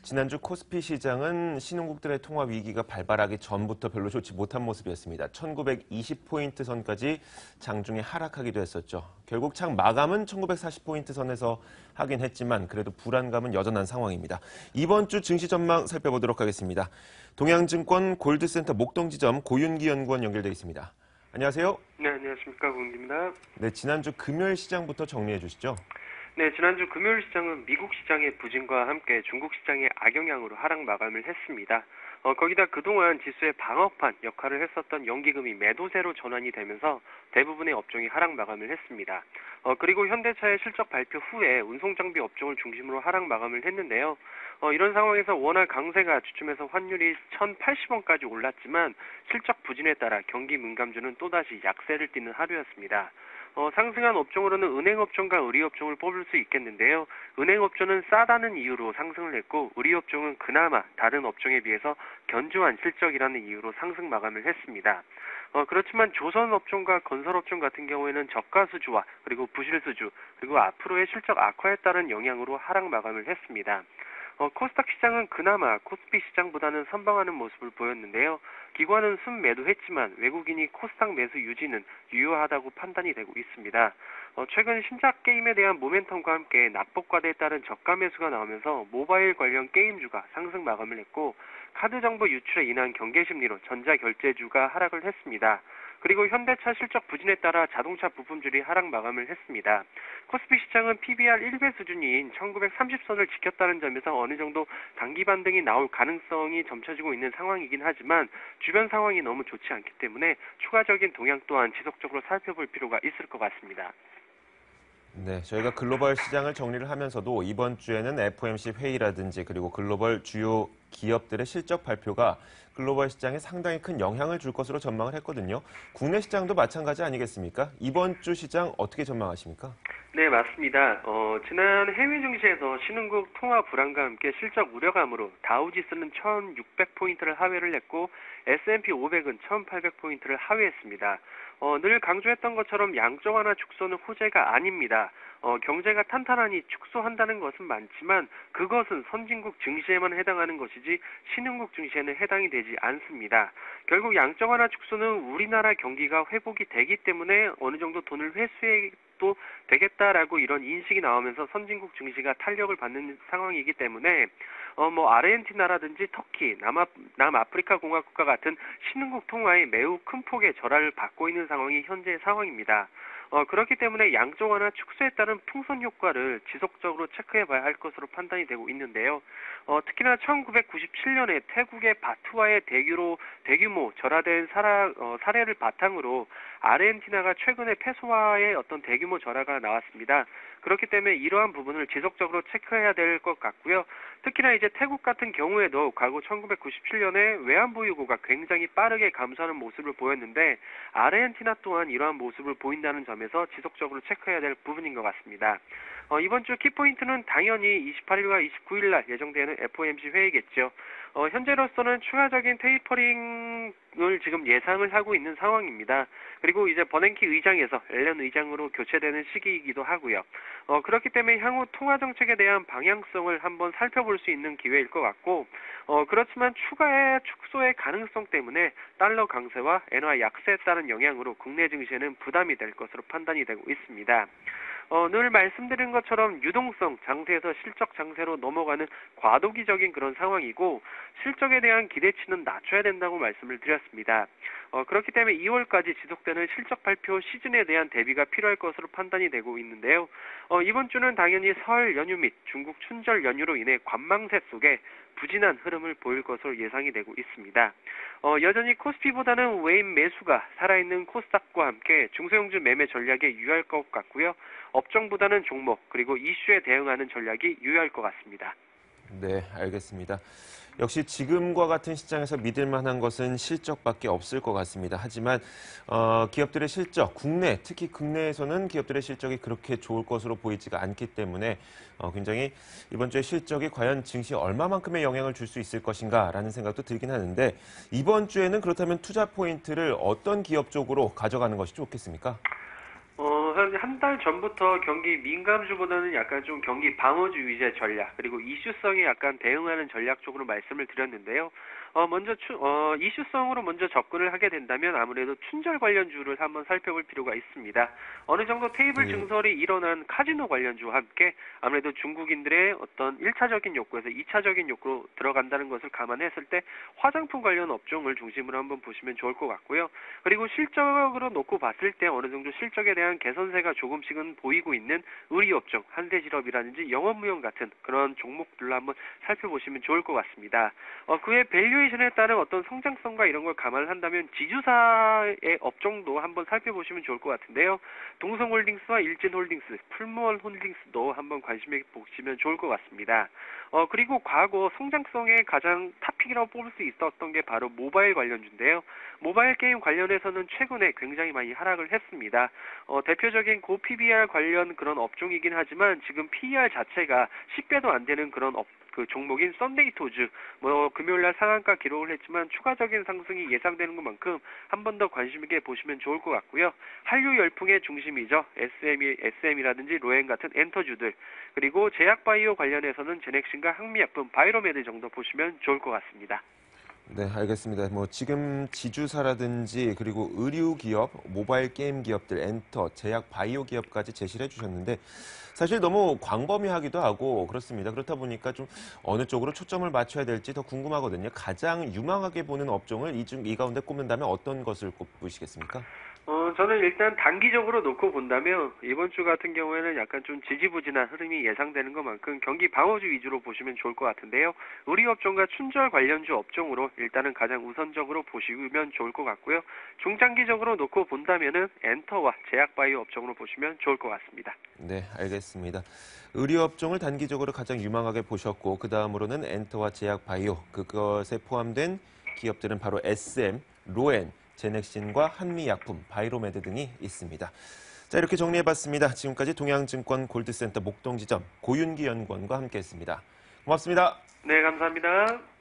지난주 코스피 시장은 신흥국들의 통화 위기가 발발하기 전부터 별로 좋지 못한 모습이었습니다. 1920포인트 선까지 장중에 하락하기도 했었죠. 결국 장 마감은 1940포인트 선에서 하긴 했지만 그래도 불안감은 여전한 상황입니다. 이번 주 증시 전망 살펴보도록 하겠습니다. 동양증권 골드센터 목동지점 고윤기 연구원 연결돼 있습니다. 안녕하세요. 네, 안녕하십니까. 고은기입니다. 네, 지난주 금요일 시장부터 정리해 주시죠. 네, 지난주 금요일 시장은 미국 시장의 부진과 함께 중국 시장의 악영향으로 하락 마감을 했습니다. 거기다 그동안 지수의 방어판 역할을 했었던 연기금이 매도세로 전환이 되면서 대부분의 업종이 하락 마감을 했습니다. 그리고 현대차의 실적 발표 후에 운송장비 업종을 중심으로 하락 마감을 했는데요. 이런 상황에서 원화 강세가 주춤해서 환율이 1,080원까지 올랐지만 실적 부진에 따라 경기 민감주는 또다시 약세를 띠는 하루였습니다. 상승한 업종으로는 은행업종과 의류업종을 뽑을 수 있겠는데요. 은행업종은 싸다는 이유로 상승을 했고 의류업종은 그나마 다른 업종에 비해서 견조한 실적이라는 이유로 상승 마감을 했습니다. 그렇지만 조선업종과 건설업종 같은 경우에는 저가 수주와 그리고 부실 수주 그리고 앞으로의 실적 악화에 따른 영향으로 하락 마감을 했습니다. 코스닥 시장은 그나마 코스피 시장보다는 선방하는 모습을 보였는데요. 기관은 순매도했지만 외국인이 코스닥 매수 유지는 유효하다고 판단이 되고 있습니다. 최근 신작 게임에 대한 모멘텀과 함께 납법과대에 따른 저가 매수가 나오면서 모바일 관련 게임주가 상승 마감을 했고 카드 정보 유출에 인한 경계 심리로 전자결제주가 하락을 했습니다. 그리고 현대차 실적 부진에 따라 자동차 부품줄이 하락 마감을 했습니다. 코스피 시장은 PBR 1배 수준인 1930선을 지켰다는 점에서 어느 정도 단기 반등이 나올 가능성이 점쳐지고 있는 상황이긴 하지만 주변 상황이 너무 좋지 않기 때문에 추가적인 동향 또한 지속적으로 살펴볼 필요가 있을 것 같습니다. 네, 저희가 글로벌 시장을 정리를 하면서도 이번 주에는 FOMC 회의라든지 그리고 글로벌 주요 기업들의 실적 발표가 글로벌 시장에 상당히 큰 영향을 줄 것으로 전망을 했거든요. 국내 시장도 마찬가지 아니겠습니까? 이번 주 시장 어떻게 전망하십니까? 네, 맞습니다. 지난 해외 증시에서 신흥국 통화 불안과 함께 실적 우려감으로 다우지수는 1,600포인트를 하회를 했고 S&P 500은 1,800포인트를 하회했습니다. 늘 강조했던 것처럼 양적 완화 축소는 호재가 아닙니다. 경제가 탄탄하니 축소한다는 것은 많지만 그것은 선진국 증시에만 해당하는 것이지 신흥국 증시에는 해당이 되지 않습니다. 결국 양적 완화 축소는 우리나라 경기가 회복이 되기 때문에 어느 정도 돈을 회수해도 되겠다라고 이런 인식이 나오면서 선진국 증시가 탄력을 받는 상황이기 때문에 아르헨티나라든지 터키, 남아프리카 공화국과 같은 신흥국 통화에 매우 큰 폭의 절하를 받고 있는 상황이 현재의 상황입니다. 그렇기 때문에 양적 완화 축소에 따른 풍선 효과를 지속적으로 체크해봐야 할 것으로 판단이 되고 있는데요. 특히나 1997년에 태국의 바트와의 대규모 절하된 사례를 바탕으로 아르헨티나가 최근에 페소화의 어떤 대규모 절하가 나왔습니다. 그렇기 때문에 이러한 부분을 지속적으로 체크해야 될 것 같고요. 특히나 이제 태국 같은 경우에도 과거 1997년에 외환보유고가 굉장히 빠르게 감소하는 모습을 보였는데 아르헨티나 또한 이러한 모습을 보인다는 점에서 지속적으로 체크해야 될 부분인 것 같습니다. 이번 주 키포인트는 당연히 28일과 29일 날 예정되는 FOMC 회의겠죠. 현재로서는 추가적인 테이퍼링을 지금 예상을 하고 있는 상황입니다. 그리고 이제 버냉키 의장에서 앨런 의장으로 교체되는 시기이기도 하고요. 그렇기 때문에 향후 통화 정책에 대한 방향성을 한번 살펴볼 수 있는 기회일 것 같고, 그렇지만 추가의 축소의 가능성 때문에 달러 강세와 엔화 약세에 따른 영향으로 국내 증시에는 부담이 될 것으로 판단이 되고 있습니다. 늘 말씀드린 것처럼 유동성 장세에서 실적 장세로 넘어가는 과도기적인 그런 상황이고 실적에 대한 기대치는 낮춰야 된다고 말씀을 드렸습니다. 그렇기 때문에 2월까지 지속되는 실적 발표 시즌에 대한 대비가 필요할 것으로 판단이 되고 있는데요. 이번 주는 당연히 설 연휴 및 중국 춘절 연휴로 인해 관망세 속에 부진한 흐름을 보일 것으로 예상이 되고 있습니다. 여전히 코스피보다는 외인 매수가 살아있는 코스닥과 함께 중소형주 매매 전략에 유효할 것 같고요. 업종보다는 종목 그리고 이슈에 대응하는 전략이 유효할 것 같습니다. 네, 알겠습니다. 역시 지금과 같은 시장에서 믿을 만한 것은 실적밖에 없을 것 같습니다. 하지만 기업들의 실적, 특히 국내에서는 기업들의 실적이 그렇게 좋을 것으로 보이지가 않기 때문에 굉장히 이번 주에 실적이 과연 증시에 얼마만큼의 영향을 줄 수 있을 것인가라는 생각도 들긴 하는데 이번 주에는 그렇다면 투자 포인트를 어떤 기업 쪽으로 가져가는 것이 좋겠습니까? 한 달 전부터 경기 민감주보다는 약간 좀 경기 방어주 위주의 전략, 그리고 이슈성에 약간 대응하는 전략 쪽으로 말씀을 드렸는데요. 먼저 이슈성으로 먼저 접근을 하게 된다면 아무래도 춘절 관련주를 한번 살펴볼 필요가 있습니다. 어느 정도 테이블 예. 증설이 일어난 카지노 관련주와 함께 아무래도 중국인들의 어떤 1차적인 욕구에서 2차적인 욕구로 들어간다는 것을 감안했을 때 화장품 관련 업종을 중심으로 한번 보시면 좋을 것 같고요. 그리고 실적으로 놓고 봤을 때 어느 정도 실적에 대한 개선세가 조금씩은 보이고 있는 의료업종, 한대질업이라든지 영업무용 같은 그런 종목들로 한번 살펴보시면 좋을 것 같습니다. 그의 밸류에이션에 따른 어떤 성장성과 이런 걸 감안을 한다면 지주사의 업종도 한번 살펴보시면 좋을 것 같은데요. 동성홀딩스와 일진홀딩스, 풀무원홀딩스도 한번 관심있게 보시면 좋을 것 같습니다. 그리고 과거 성장성의 가장 탑픽이라고 뽑을 수 있었던 게 바로 모바일 관련주인데요. 모바일 게임 관련해서는 최근에 굉장히 많이 하락을 했습니다. 대표적인 고 PBR 관련 그런 업종이긴 하지만 지금 PER 자체가 10배도 안 되는 그런 그 종목인 썬데이토즈, 금요일날 상한가 기록을 했지만 추가적인 상승이 예상되는 것만큼 한 번 더 관심 있게 보시면 좋을 것 같고요. 한류 열풍의 중심이죠. SM이라든지 로엔 같은 엔터주들, 그리고 제약바이오 관련해서는 제넥신과 항미약품, 바이로메드 정도 보시면 좋을 것 같습니다. 네, 알겠습니다. 뭐 지금 지주사라든지 그리고 의류 기업, 모바일 게임 기업들, 엔터, 제약, 바이오 기업까지 제시를 해주셨는데 사실 너무 광범위하기도 하고 그렇습니다. 그렇다 보니까 좀 어느 쪽으로 초점을 맞춰야 될지 더 궁금하거든요. 가장 유망하게 보는 업종을 이 가운데 꼽는다면 어떤 것을 꼽으시겠습니까? 저는 일단 단기적으로 놓고 본다면 이번 주 같은 경우에는 약간 좀 지지부진한 흐름이 예상되는 것만큼 경기 방어주 위주로 보시면 좋을 것 같은데요. 의료업종과 춘절 관련주 업종으로 일단은 가장 우선적으로 보시면 좋을 것 같고요. 중장기적으로 놓고 본다면은 엔터와 제약바이오 업종으로 보시면 좋을 것 같습니다. 네, 알겠습니다. 의료업종을 단기적으로 가장 유망하게 보셨고 그 다음으로는 엔터와 제약, 바이오 그것에 포함된 기업들은 바로 SM, 로엔, 제넥신과 한미약품, 바이로메드 등이 있습니다. 자, 이렇게 정리해봤습니다. 지금까지 동양증권 골드센터 목동지점 고윤기 연구원과 함께했습니다. 고맙습니다. 네, 감사합니다.